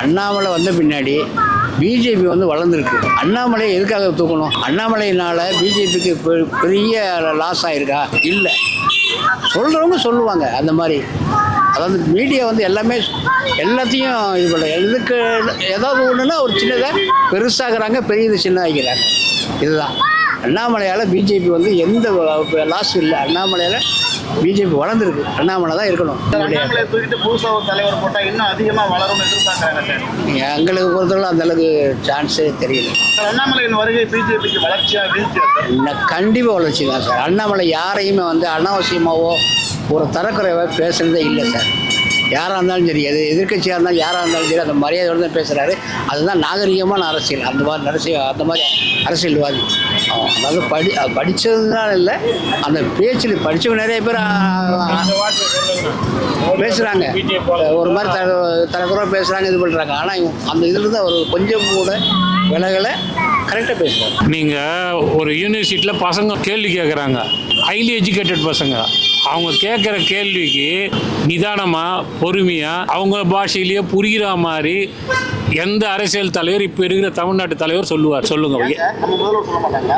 அண்ணாமலை வந்த பின்னாடி பிஜேபி வந்து வளர்ந்துருக்கு. அண்ணாமலையை எதுக்காக தூக்கணும்? அண்ணாமலையினால் பிஜேபிக்கு பெரிய லாஸ் ஆகிருக்கா? இல்லை. சொல்கிறவங்க சொல்லுவாங்க அந்த மாதிரி. அதாவது மீடியா வந்து எல்லாத்தையும் இது பண்ண எதுக்கு ஏதாவது ஒன்றுனா ஒரு சின்னதாக பெருசாகிறாங்க, பெரியது சின்னதாகிறாங்க. இதுதான் அண்ணாமலையால் பிஜேபி வந்து எந்த லாஸும் இல்லை. அண்ணாமலையால் பிஜேபி வளர்ந்துருக்கு. அண்ணாமலை தான் இருக்கணும். புதுசாக ஒரு தலைவர் போட்டால் இன்னும் அதிகமாக வளரும்னு எதிர்பார்க்குறாங்க. எங்களுக்கு பொறுத்தவரை அந்த அளவுக்கு சான்ஸே தெரியல. அண்ணாமலையின் வருகை பிஜேபிக்கு வளர்ச்சியாக வீழ்ச்சியாக? கண்டிப்பாக வளர்ச்சி தான் சார். அண்ணாமலை யாரையுமே வந்து அனாவசியமாகவோ ஒரு தரக்குறைவாக பேசுகிறதே இல்லை சார். யாராக இருந்தாலும் சரி, எதிர்கட்சியாக இருந்தாலும் யாராக இருந்தாலும் சரி, அந்த மரியாதையோடு தான் பேசுகிறாரு. அதுதான் நாகரிகமான அரசியல். அந்த மாதிரி அரசியல்வாதி. அதாவது படித்ததுனால இல்லை, அந்த பேச்சில் படித்தவங்க நிறைய பேர் பேசுகிறாங்க. ஒரு மாதிரி தரக்குறைவாக பேசுகிறாங்க, இது பண்ணுறாங்க. ஆனால் அந்த இதில் தான் ஒரு கொஞ்சம் கூட விலகலை கரெக்டாக பேசுகிறாங்க. நீங்கள் ஒரு யூனிவர்சிட்டியில் பசங்க கேள்வி கேட்குறாங்க, ஹைலி எஜுகேட்டட் பசங்க. அவங்க கேட்குற கேள்விக்கு நிதானமாக பொறுமையாக அவங்க பாஷையிலேயே புரிகிற மாதிரி எந்த அரசியல் தலைவர் இப்போ இருக்கிற தமிழ்நாட்டு தலைவர் சொல்லுங்க.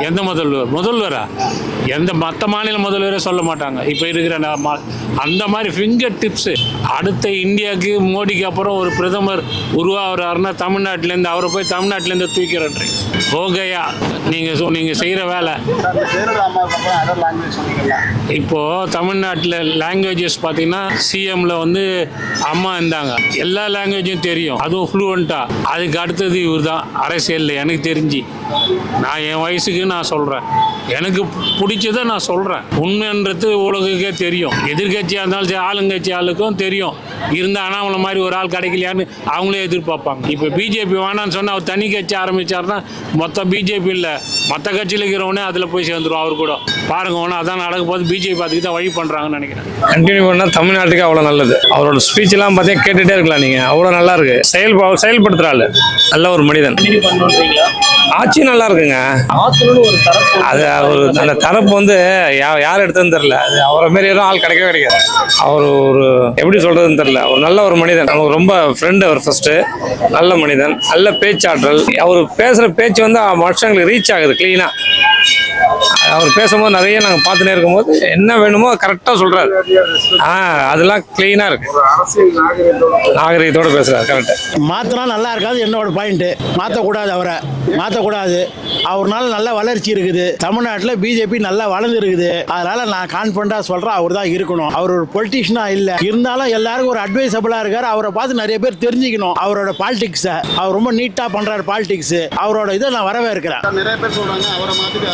எந்த முதல்வரா எந்த மற்ற மாநில முதல்வரே சொல்ல மாட்டாங்க. இப்போ இருக்கிற அந்த மாதிரி ஃபிங்கர் டிப்ஸு. அடுத்த இந்தியாவுக்கு மோடிக்கு அப்புறம் ஒரு பிரதமர் உருவாகிறாருன்னா தமிழ்நாட்டிலேருந்து அவரை போய் தமிழ்நாட்டிலேருந்து தூக்கிறன்றி ஓகையா நீங்கள் செய்கிற வேலை. இப்போது தமிழ்நாட்டில் லாங்குவேஜஸ் பார்த்தீங்கன்னா சிஎம்ல வந்து அம்மா இருந்தாங்க, எல்லா லாங்குவேஜும் தெரியும், அதுவும் ஃப்ளூவெண்ட்டாக. அதுக்கு அடுத்தது இவர் தான் அரசியலில். எனக்கு தெரிஞ்சு நான் என் வயசுக்கு நான் சொல்கிறேன், எனக்கு பிடிச்சதை நான் சொல்கிறேன். உண்மைன்றது உலகுக்கே தெரியும். எதிர்கட்சியாக இருந்தாலும் சரி, ஆளுங்கட்சி ஆளுக்கும் தெரியும். இருந்தால் அண்ணாமலை மாதிரி ஒரு ஆள் கிடைக்கலையான்னு அவங்களே எதிர்பார்ப்பாங்க. இப்போ பிஜேபி வேணான்னு சொன்னால் அவர் தனி கட்சி ஆரம்பித்தார்னா மொத்த பிஜேபி இல்லை, மற்ற கட்சியில் இருக்கிறவனே அதில் போய் சேர்ந்துடும். அவர் கூட பாருங்க, ஒன்று அதான் நடக்க போது. பிஜேபி அதுக்கு தான் வழி பண்ணுறாங்கன்னு நினைக்கிறேன். கண்டினியூ பண்ணால் தமிழ்நாட்டுக்கு அவ்வளோ நல்லது. அவரோட ஸ்பீச்செல்லாம் பார்த்தீங்கன்னா கேட்டுகிட்டே இருக்கலாம் நீங்கள். அவ்வளோ நல்லா இருக்கு. செயல்படுத்துகிறாள். நல்ல ஒரு மனிதன். ஆட்சி நல்லா இருக்குங்க. அது அந்த தரப்பு வந்து யார் எடுத்ததுன்னு தெரியல. அது அவரை மாரி எதுவும் ஆள் கிடைக்கவே அவர் ஒரு எப்படி சொல்றதுன்னு தெரியல. ஒரு நல்ல ஒரு மனிதன். நமக்கு ரொம்ப ஃப்ரெண்டு அவர். ஃபர்ஸ்ட் நல்ல மனிதன், நல்ல பேச்சாற்றல். அவர் பேசுகிற பேச்சு வந்து மனுஷங்களுக்கு ரீச் ஆகுது கிளீனாக. அவர் பேசும்போது நிறைய நாங்கள் பார்த்துனே இருக்கும்போது என்ன வேணுமோ கரெக்டாக சொல்கிறாரு. அதெல்லாம் கிளீனாக இருக்கு. நாகரிகத்தோடு பேசுகிறாரு. கரெக்டாக மாற்றினா நல்லா இருக்காது என்னோட பாயிண்ட்டு. மாற்றக்கூடாது, அவரை மாற்றக்கூடாது. அவர்னால நல்ல வளர்ச்சி இருக்குது. தமிழ்நாட்டில் பிஜேபி நல்லா வளர்ந்து இருக்குது. அதனால நான் கான்ஃபிடண்டாக சொல்கிறேன், அவர் தான் இருக்கணும். அவர் ஒரு பொலிட்டிஷியனாக இல்லை, இருந்தாலும் எல்லாருக்கும் ஒரு அட்வைசபிளாக இருக்கார். அவரை பார்த்து நிறைய பேர் தெரிஞ்சுக்கணும் அவரோட பாலிடிக்ஸை. அவர் ரொம்ப நீட்டாக பண்ணுறாரு பாலிடிக்ஸ். அவரோட இதை நான் வரவேற்கிறேன். நிறைய பேர் சொல்கிறாங்க அவரை மாற்றிட்டு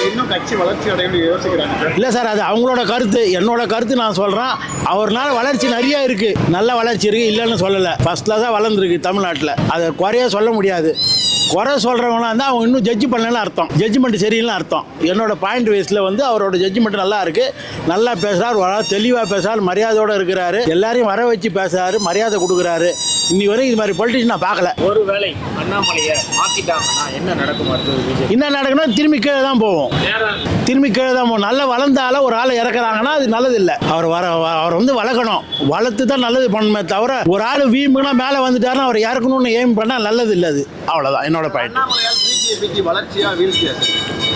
இன்னும் கட்சி வளர்ச்சி அடையணும்னு யோசிக்கிறாங்க. இல்லை சார், அது அவங்களோட கருத்து. என்னோட கருத்து நான் சொல்கிறேன். அவர்னால வளர்ச்சி நிறைய இருக்குது, நல்ல வளர்ச்சி இருக்குது, இல்லைன்னு சொல்லலை. ஃபர்ஸ்ட் கிளாஸாக வளர்ந்துருக்கு தமிழ்நாட்டில். அதை குறைய சொல்ல முடியாது. குறை சொல்கிறவங்களாம் இருந்தால் அவங்க இன்னும் ஜட்ஜ் பண்ணலன்னு அர்த்தம், ஜட்ஜ்மெண்ட் சரியில்லைன்னு அர்த்தம். என்னோட பாயிண்ட் வைஸில் வந்து அவரோட ஜட்ஜ்மெண்ட் நல்லா இருக்குது. நல்லா பேசுகிறார், தெளிவாக பேசுகிறார், மரியாதையோடு இருக்கிறாரு. எல்லாரையும் வர வச்சு பேசுகிறாரு, மரியாதை கொடுக்குறாரு. இன்னி வரைக்கும் இது மாதிரி பொலிட்டிஷன் நான் பார்க்கல. ஒரு வேளை அண்ணாமலையை மாற்றிட்டாங்கன்னா என்ன நடக்கும்? என்ன நடக்குன்னா திரும்பி கீழே தான் போவோம். திரும்பி கீழே தான் போகும். நல்லா வளர்ந்தால ஒரு ஆளை இறக்குறாங்கன்னா அது நல்லது இல்லை. அவர் வந்து வளர்க்கணும், வளர்த்து தான் நல்லது பண்ணணுமே தவிர ஒரு ஆள் வீம்புனா மேலே வந்துட்டாருன்னா அவர் இறக்கணும்னு எய்ம் பண்ணால் நல்லது இல்லை. அது அவ்வளோதான் என்னோட பாயிண்ட்.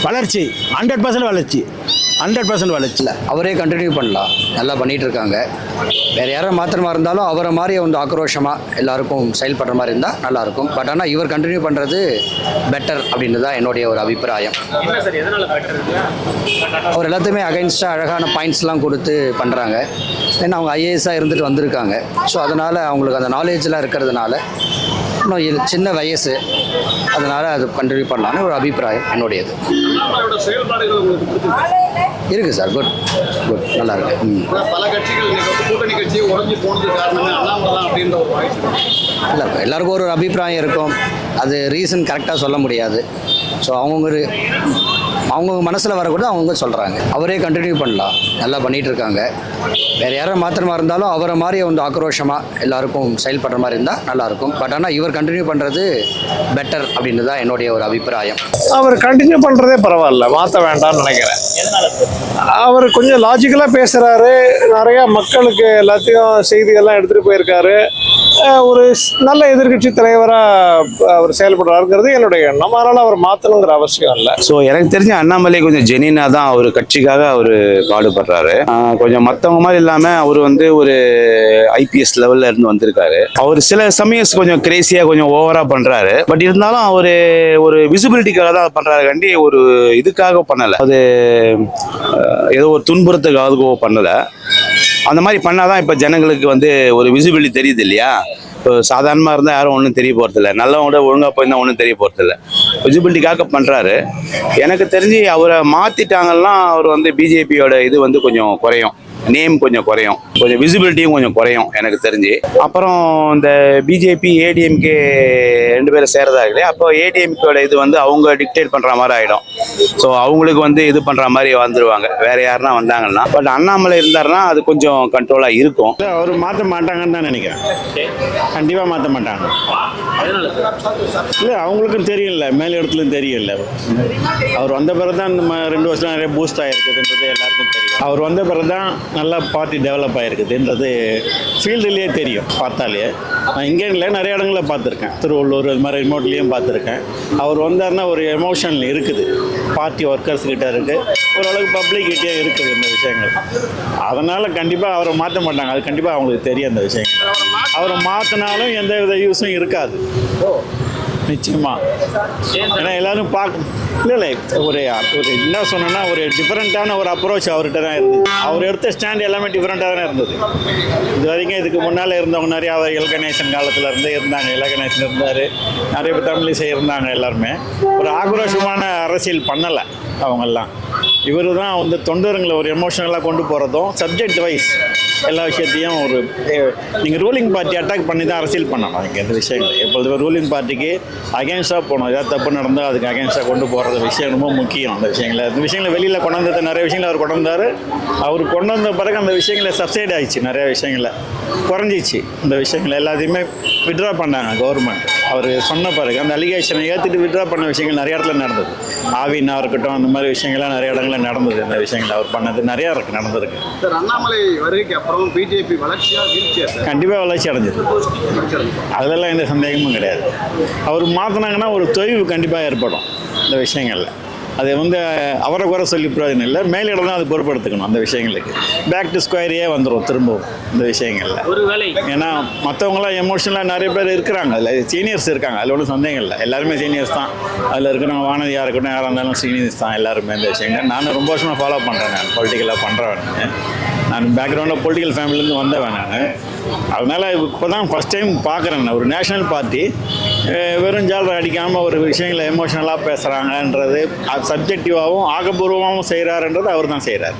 வளர்ச்சி 100% வளர்ச்சி, 100% வளர்ச்சி. இல்லை, அவரே கண்டினியூ பண்ணலாம். நல்லா பண்ணிகிட்டு இருக்காங்க. வேறு யாரும் மாத்திரமா இருந்தாலும் அவரை மாதிரி வந்து ஆக்ரோஷமாக எல்லாருக்கும் செயல்படுற மாதிரி இருந்தால் நல்லாயிருக்கும். பட் ஆனால் இவர் கண்டினியூ பண்ணுறது பெட்டர் அப்படின்றது தான் என்னுடைய ஒரு அபிப்பிராயம். அவர் எல்லாத்தையுமே அகைன்ஸ்டாக அழகான பாயிண்ட்ஸ்லாம் கொடுத்து பண்ணுறாங்க. ஏன்னா அவங்க ஐஏஎஸ்ஸாக இருந்துட்டு வந்திருக்காங்க. ஸோ அதனால் அவங்களுக்கு அந்த நாலேஜ்லாம் இருக்கிறதுனால இன்னும் சின்ன வயசு, அதனால் அது கண்டினியூ பண்ணலான்னு ஒரு அபிப்பிராயம் என்னுடையது. இருக்குது சார். குட் நல்லா இருக்கு. பல கட்சிகள் கூட்டணி கட்சியை உடஞ்சி போனது காரணமே அண்ணாமலை தான் அப்படின்ற ஒரு வாய்ஸ். இல்லை, எல்லாருக்கும் ஒரு அபிப்பிராயம் இருக்கும். அது ரீசன் கரெக்டாக சொல்ல முடியாது. ஸோ அவங்க அவங்கவுங்க மனசில் வரக்கூட அவங்க சொல்கிறாங்க. அவரே கண்டினியூ பண்ணலாம், நல்லா பண்ணிகிட்டு இருக்காங்க. வேறு யாரும் மாத்திரமா இருந்தாலும் அவரை மாதிரி வந்து ஆக்ரோஷமாக எல்லாருக்கும் செயல்படுற மாதிரி இருந்தால் நல்லாயிருக்கும். பட் ஆனால் இவர் கண்டினியூ பண்ணுறது பெட்டர் அப்படின்னு தான் என்னுடைய ஒரு அபிப்பிராயம். அவர் கண்டினியூ பண்ணுறதே பரவாயில்ல, மாற்ற வேண்டாம்னு நினைக்கிறேன். அவர் கொஞ்சம் லாஜிக்கலாக பேசுகிறாரு, நிறையா மக்களுக்கு எல்லாத்தையும் செய்திகள்லாம் எடுத்துகிட்டு போயிருக்காரு. ஒரு நல்ல எதிர்கட்சி தலைவராக அவர் செயல்படுறாருங்கிறது என்னுடைய எண்ணம். அதனால் அவர் மாற்றணுங்கிற அவசியம் இல்லை. ஸோ எனக்கு தெரிஞ்ச அண்ணாமலை கொஞ்சம் ஜெனினாக தான் அவர் கட்சிக்காக அவர் பாடுபடுறாரு. கொஞ்சம் மற்றவங்க மாதிரி இல்லாமல் அவர் வந்து ஒரு ஐபிஎஸ் லெவலில் இருந்து வந்திருக்காரு. அவர் சில சமயம் கொஞ்சம் கிரேசியாக கொஞ்சம் ஓவராக பண்ணுறாரு. பட் இருந்தாலும் அவர் ஒரு விசிபிலிட்டிக்காக தான் பண்ணுறாரு கண்டி, ஒரு இதுக்காக பண்ணலை. அது ஏதோ ஒரு துன்புறத்துக்காக பண்ணலை. அந்த மாதிரி பண்ணாதான் இப்போ ஜனங்களுக்கு வந்து ஒரு விசிபிலிட்டி தெரியுது இல்லையா. இப்போ சாதாரணமாக இருந்தால் யாரும் ஒன்றும் தெரிய போகிறதில்ல, நல்லவங்களோட ஒழுங்காக போயிருந்தால் ஒன்றும் தெரிய போகிறதில்ல. விசிபிலிட்டிக்காக பண்ணுறாரு. எனக்கு தெரிஞ்சு அவரை மாற்றிட்டாங்கன்னா அவர் வந்து பிஜேபியோட இது வந்து கொஞ்சம் குறையும், நேம் கொஞ்சம் குறையும், கொஞ்சம் விசிபிலிட்டியும் கொஞ்சம் குறையும் எனக்கு தெரிஞ்சு. அப்புறம் இந்த பிஜேபி ஏடிஎம்கே 2 பேரும் சேரதா இல்லையா, அப்போ ஏடிஎம்கேயோட இது வந்து அவங்க டிக்டேட் பண்ணுற மாதிரி ஆகிடும். ஸோ அவங்களுக்கு வந்து இது பண்ணுற மாதிரி வந்துடுவாங்க வேறு யாருன்னா வந்தாங்கன்னா. பட் அண்ணாமலை இருந்தாருன்னா அது கொஞ்சம் கண்ட்ரோலாக இருக்கும். அவர் மாற்ற மாட்டாங்கன்னு தான் நினைக்கிறேன். கண்டிப்பாக மாற்ற மாட்டாங்க. இல்லை அவங்களுக்கும் தெரியல, மேல் இடத்துலையும் தெரியல. அவர் வந்த பிறகு தான் இந்த 2 வருஷம் நிறைய பூஸ்ட் ஆகிருக்குதுன்றது எல்லாருக்கும் தெரியும். அவர் வந்த பிறகு தான் நல்லா பார்ட்டி டெவலப் ஆகிருக்குதுன்றது ஃபீல்டுலேயே தெரியும் பார்த்தாலே. நான் இங்கே இல்லை, நிறைய இடங்களில் பார்த்துருக்கேன், திருவள்ளூர் இது மாதிரி ரிமோட்லேயும் பார்த்துருக்கேன். அவர் வந்தார்னா ஒரு எமோஷன் இருக்குது, பார்ட்டி ஒர்க்கர்ஸ் கிட்ட இருக்குது, ஓரளவுக்கு பப்ளிக்கிட்டே இருக்குது இந்த விஷயங்கள். அதனால் கண்டிப்பாக அவரை மாற்ற மாட்டாங்க, அது கண்டிப்பாக அவங்களுக்கு தெரியும் அந்த விஷயங்கள். அவரை மாற்றினாலும் எந்த வித யூஸும் இருக்காது நிச்சயமா. ஏன்னா எல்லாரும் இல்லை ஒரு என்ன சொன்னோன்னா ஒரு டிஃப்ரெண்ட்டான ஒரு அப்ரோச் அவர்கிட்ட தான் இருந்தது. அவர் எடுத்த ஸ்டாண்ட் எல்லாமே டிஃப்ரெண்ட்டாக தானே இருந்தது. இது வரைக்கும் இதுக்கு முன்னால் இருந்தவங்க நிறையா இலகணேசன் காலத்தில் இருந்து இருந்தாங்க, இலகணேசன் இருந்தார், நிறைய பேர் தமிழிசை இருந்தாங்க. எல்லாருமே ஒரு ஆக்ரோஷமான அரசியல் பண்ணலை அவங்கெல்லாம். இவர் தான் வந்து தொண்டருங்களை ஒரு எமோஷனலாக கொண்டு போகிறதும், சப்ஜெக்ட் வைஸ் எல்லா விஷயத்தையும் ஒரு நீங்கள் ரூலிங் பார்ட்டி அட்டாக் பண்ணி தான் அரசியல் பண்ணணும். இங்கே எந்த விஷயங்கள் எப்பொழுதுமே ரூலிங் பார்ட்டிக்கு அகேன்ஸ்டாக போகணும். ஏதாவது தப்பு நடந்தால் அதுக்கு அகேன்ஸ்டாக கொண்டு போகிறது விஷயம் ரொம்ப முக்கியம். அந்த விஷயங்களை வெளியில் கொண்டு வந்தது நிறைய விஷயங்கள் அவர் கொண்டு வந்தார். அவர் கொண்டு வந்த பிறகு அந்த விஷயங்களை சப்சைட் ஆகிடுச்சு, நிறைய விஷயங்களை குறைஞ்சிச்சு. இந்த விஷயங்கள் எல்லாத்தையுமே விட்ரா பண்ணாங்க கவர்மெண்ட். அவர் சொன்ன பிறகு அந்த அலிகேஷனை ஏற்றுட்டு விட்ரா பண்ண விஷயங்கள் நிறைய இடத்துல நடந்தது. ஆவினா இருக்கட்டும், அந்த மாதிரி விஷயங்கள்லாம் நிறைய இடங்களில் நடந்தது. இந்த விஷயங்கள் அவர் பண்ணது நிறையா நடந்திருக்கு. சார், அண்ணாமலை வருகைக்கு அப்புறம் பிஜேபி வளர்ச்சியாக வீழ்ச்சியா சார்? கண்டிப்பாக வளர்ச்சி அடைஞ்சது, அதிலெல்லாம் எந்த சந்தேகமும் கிடையாது. அவர் மாற்றினாங்கன்னா ஒரு தொய்வு கண்டிப்பாக ஏற்படும் இந்த விஷயங்களில். அது வந்து அவரை குறை சொல்லி பிரயோஜனம் இல்லை, மேலிடம் தான் அது பொறுப்படுத்திக்கணும். அந்த விஷயங்களுக்கு பேக் டு ஸ்கொயரே வந்துடும் திரும்பவும் இந்த விஷயங்களில். ஒருவேளை ஏன்னா மற்றவங்களாம் எமோஷனலாக நிறைய பேர் இருக்கிறாங்க, அதில் சீனியர்ஸ் இருக்காங்க, அதில் ஒன்றும் சந்தேகம் இல்லை. எல்லாருமே சீனியர்ஸ் தான் அதில் இருக்கிறவங்க. வானதியாக இருக்கட்டும், யாராக இருந்தாலும் சீனியர்ஸ் தான் எல்லாருமே இந்த விஷயங்கள். நானும் ரொம்ப வருஷமாக ஃபாலோ பண்ணுறேன், நான் பொலிட்டிக்கலாக பண்ணுறேன். நான் பேக்ரவுண்டில் பொலிட்டிக்கல் ஃபேமிலியிலேருந்து வந்தவன் நான். அதனால் இப்போ தான் ஃபஸ்ட் டைம் பார்க்குறேன் ஒரு நேஷ்னல் பார்ட்டி வெறும் ஜாலரை அடிக்காமல் ஒரு விஷயங்களை எமோஷனலாக பேசுகிறாங்கன்றது, அது சப்ஜெக்டிவாகவும் ஆக்கப்பூர்வமாகவும் செய்கிறாருன்றது அவர் தான் செய்கிறார்.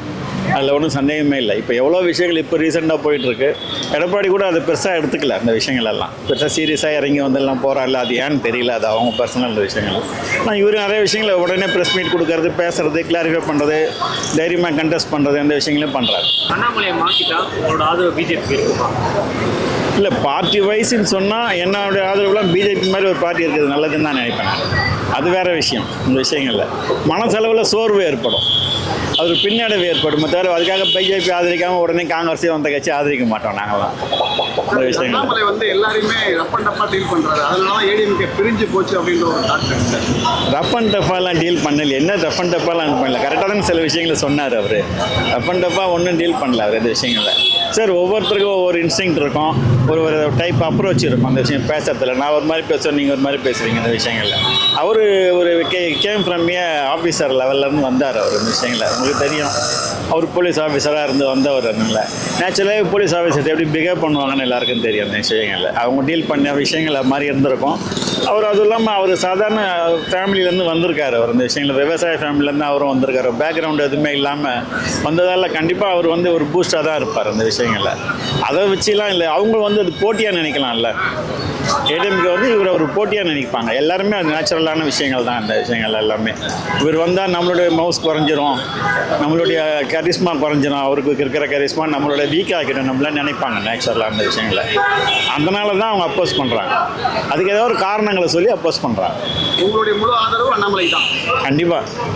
அதில் ஒன்றும் சந்தேகமே இல்லை. இப்போ எவ்வளோ விஷயங்கள் இப்போ ரீசெண்டாக போயிட்டுருக்கு. எடப்பாடி கூட அதை பெருசாக எடுத்துக்கல, அந்த விஷயங்களெல்லாம் பெருசாக சீரியஸாக இறங்கி வந்தெல்லாம் போகிறாள். அது ஏன்னு தெரியல, அது அவங்க பர்சனல் விஷயங்கள். ஆனால் இவர் நிறைய விஷயங்களை உடனே ப்ரெஸ் மீட் கொடுக்கறது, பேசுறது, கிளாரிஃபை பண்ணுறது, தைரியமாக கண்டெஸ்ட் பண்ணுறது, அந்த விஷயங்களையும் பண்ணுறாரு. அண்ணாமலையை மாற்றிட்டா உங்களோட ஆதரவு பிஜேபி இருக்குமா? இல்லை, பார்ட்டி வைஸ்ன்னு சொன்னால் என்னுடைய ஆதரவுலாம் பிஜேபி மாதிரி ஒரு பார்ட்டி இருக்குது நல்லதுன்னு தான் நினைப்பேன். அது வேறு விஷயம். இந்த விஷயங்களில் மனசளவில் சோர்வு ஏற்படும், அது பின்னடைவு ஏற்படும். தவிர அதுக்காக பிஜேபி ஆதரிக்காமல் உடனே காங்கிரஸே வந்த கட்சி ஆதரிக்க மாட்டோம் நாங்களாம். இந்த விஷயங்கள் அண்ணாமலை வந்து எல்லாரையுமே ரஃப் அண்ட் டஃப்பாக டீல் பண்ணுறாரு, அதனால ஏடிஎம்கே பிரிஞ்சு போச்சு அப்படின்ற ஒரு தாக்கம் சார். ரஃப் அண்ட் டஃப்பாலாம் டீல் பண்ணல. என்ன ரஃப் அண்ட் டஃப்பாலாம் பண்ணல, கரெக்டாக தான் சில விஷயங்களை சொன்னார் அவர். ரஃப் அண்ட் டஃப்பாக ஒன்றும் டீல் பண்ணல அவர் இந்த விஷயங்களில். சார், ஒவ்வொருத்தருக்கும் ஒவ்வொரு இன்ஸ்டிங்க்ட் இருக்கும், ஒரு டைப் அப்ரோச் இருக்கும் அந்த விஷயம் பேசுறதுல. நான் ஒரு மாதிரி பேசுவேன், நீங்கள் ஒரு மாதிரி பேசுகிறீங்க இந்த விஷயங்களில். அவர் ஒரு கேம் ஃப்ரம் ஏ ஆஃபீஸர் லெவல்லேருந்து வந்தார் அவர் இந்த விஷயங்களை. உங்களுக்கு தெரியும், அவர் போலீஸ் ஆஃபீஸராக இருந்து வந்தவர். அதனால் நேச்சுரலாகவே போலீஸ் ஆஃபீஸர் எப்படி பிஹேவ் பண்ணுவாங்கன்னு எல்லாருக்கும் தெரியும் அந்த விஷயங்களில். அவங்க டீல் பண்ண விஷயங்கள் அது மாதிரி இருந்திருக்கும். அவர் அதுவும் இல்லாமல் அவர் சாதாரண ஃபேமிலியிலேருந்து வந்திருக்காரு. அவர் இந்த விஷயங்களில் விவசாய ஃபேமிலியிலேருந்து அவரும் வந்திருக்காரு. பேக்ரவுண்ட் எதுவுமே இல்லாமல் வந்ததால் கண்டிப்பாக அவர் வந்து ஒரு பூஸ்டாக தான் இருப்பார் அந்த விஷயம். விஷயங்களை. அதை வச்சுலாம் இல்லை, அவங்க வந்து அது போட்டியாக நினைக்கலாம்ல. ஏடிஎம்கே வந்து இவரை ஒரு போட்டியாக நினைப்பாங்க எல்லாருமே. அது நேச்சுரலான விஷயங்கள் தான் அந்த விஷயங்கள் எல்லாமே. இவர் வந்தால் நம்மளுடைய மவுஸ் குறைஞ்சிரும், நம்மளுடைய கரிஸ்மா குறைஞ்சிரும், அவருக்கு இருக்கிற கரிஸ்மா நம்மளோட வீக் ஆகிடும் நம்மளாம் நினைப்பாங்க நேச்சுரலான விஷயங்களை. அதனால தான் அவங்க அப்போஸ் பண்ணுறாங்க. அதுக்கு ஏதோ ஒரு காரணங்களை சொல்லி அப்போஸ் பண்ணுறாங்க. உங்களுடைய முழு ஆதரவு அண்ணாமலை தான். கண்டிப்பாக.